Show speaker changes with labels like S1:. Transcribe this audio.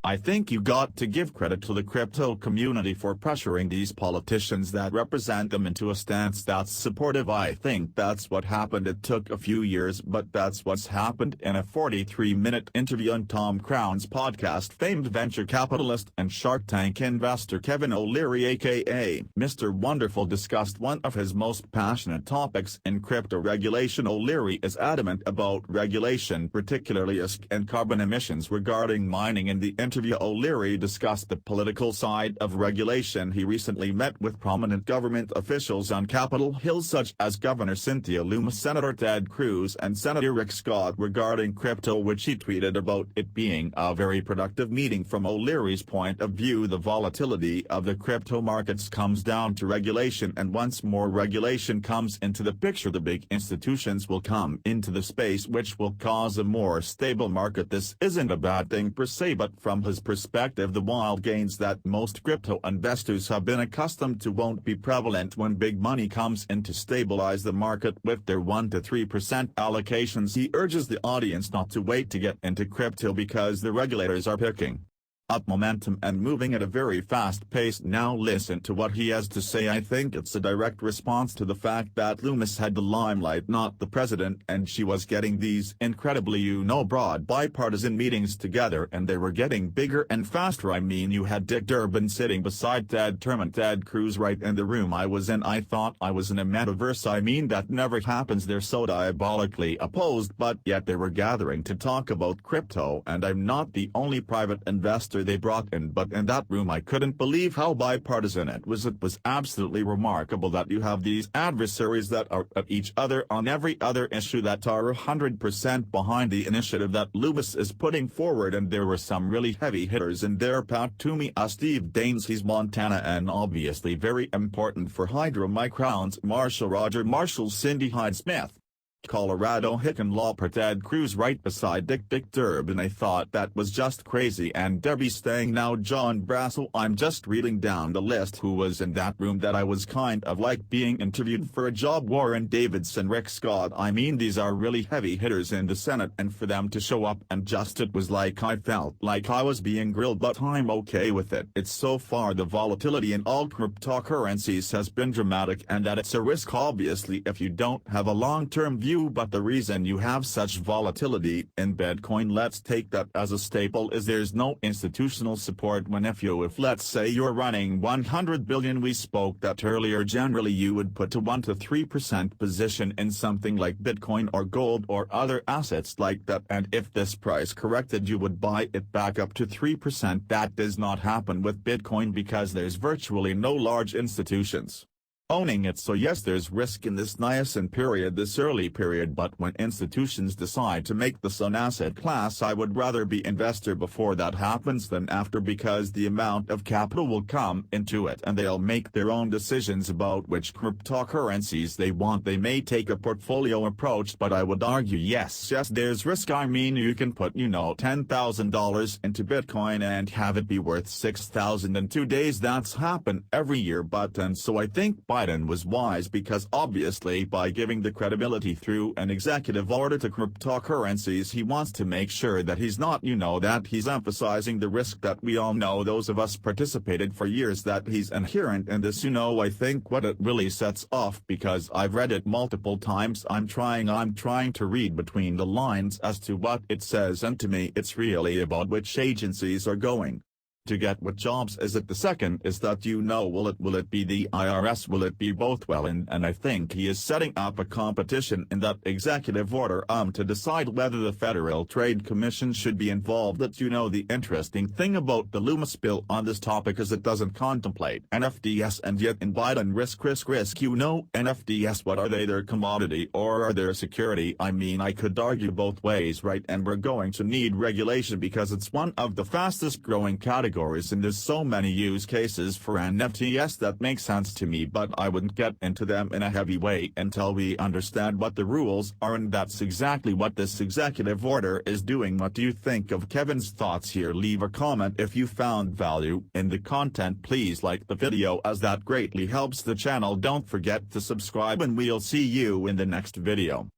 S1: I think you got to give credit to the crypto community for pressuring these politicians that represent them into a stance that's supportive. I think that's what happened. It took a few years, but that's what's happened. In a 43-minute interview on Tom Crown's podcast, famed venture capitalist and Shark Tank investor Kevin O'Leary aka Mr. Wonderful discussed one of his most passionate topics in crypto regulation. O'Leary is adamant about regulation, particularly ISK and carbon emissions. Regarding mining in the interview, O'Leary discussed the political side of regulation. He recently met with prominent government officials on Capitol Hill such as Governor Cynthia Lummis, Senator Ted Cruz and Senator Rick Scott regarding crypto, which he tweeted about it being a very productive meeting. From O'Leary's point of view, the volatility of the crypto markets comes down to regulation, and once more regulation comes into the picture, the big institutions will come into the space, which will cause a more stable market. This isn't a bad thing per se, but from his perspective, the wild gains that most crypto investors have been accustomed to won't be prevalent when big money comes in to stabilize the market with their 1 to 3% allocations. He urges the audience not to wait to get into crypto because the regulators are picking up momentum and moving at a very fast pace. Now listen to what he has to say. I think it's a direct response to the fact that Lummis had the limelight, not the president, and she was getting these incredibly broad bipartisan meetings together, and they were getting bigger and faster. I mean, you had Dick Durbin sitting beside Ted Cruz right in the room I was in. I thought I was in a metaverse. I mean, that never happens. They're so diabolically opposed, but yet they were gathering to talk about crypto, and I'm not the only private investor they brought in, but in that room I couldn't believe how bipartisan it was. It was absolutely remarkable that you have these adversaries that are at each other on every other issue, that are 100% behind the initiative that Lummis is putting forward, and there were some really heavy hitters in there. Pat Toomey, Steve Daines, he's Montana and obviously very important for hydromicrons. Roger Marshall, Cindy Hyde-Smith, Colorado, Hickenlooper, Ted Cruz right beside Dick Durbin. I thought that was just crazy. And Debbie Stang, now John Brassel. I'm just reading down the list who was in that room that I was kind of like being interviewed for a job. Warren Davidson, Rick Scott. I mean, these are really heavy hitters in the Senate, and for them to show up and it was like I felt like I was being grilled, but I'm okay with it. It's so far the volatility in all cryptocurrencies has been dramatic, and that it's a risk obviously if you don't have a long-term view. But the reason you have such volatility in Bitcoin, let's take that as a staple, is there's no institutional support. If let's say you're running 100 billion, we spoke that earlier, generally you would put a 1 to 3% position in something like Bitcoin or gold or other assets like that, and if this price corrected you would buy it back up to 3%. That does not happen with Bitcoin because there's virtually no large institutions owning it. So yes, there's risk in this nascent period, this early period, but when institutions decide to make this an asset class, I would rather be investor before that happens than after, because the amount of capital will come into it and they'll make their own decisions about which cryptocurrencies they want. They may take a portfolio approach, but I would argue yes, there's risk. I mean, you can put $10,000 into Bitcoin and have it be worth $6,000 in 2 days. That's happened every year. And so I think Biden was wise, because obviously by giving the credibility through an executive order to cryptocurrencies, he wants to make sure that he's not, that he's emphasizing the risk that we all know, those of us participated for years, that he's inherent in this. I think what it really sets off, because I've read it multiple times, I'm trying to read between the lines as to what it says, and to me it's really about which agencies are going to get what jobs. Is it the second? Is that will it be the IRS? Will it be both? Well, and I think he is setting up a competition in that executive order to decide whether the Federal Trade Commission should be involved. That the interesting thing about the Lummis bill on this topic is it doesn't contemplate NFTs, and yet in Biden risk. NFTs, what are they? They're commodity or are they a security? I mean, I could argue both ways, right? And we're going to need regulation because it's one of the fastest growing categories, and there's so many use cases for NFTs that make sense to me, but I wouldn't get into them in a heavy way until we understand what the rules are, and that's exactly what this executive order is doing. What do you think of Kevin's thoughts here? Leave a comment if you found value in the content. Please like the video, as that greatly helps the channel. Don't forget to subscribe, and we'll see you in the next video.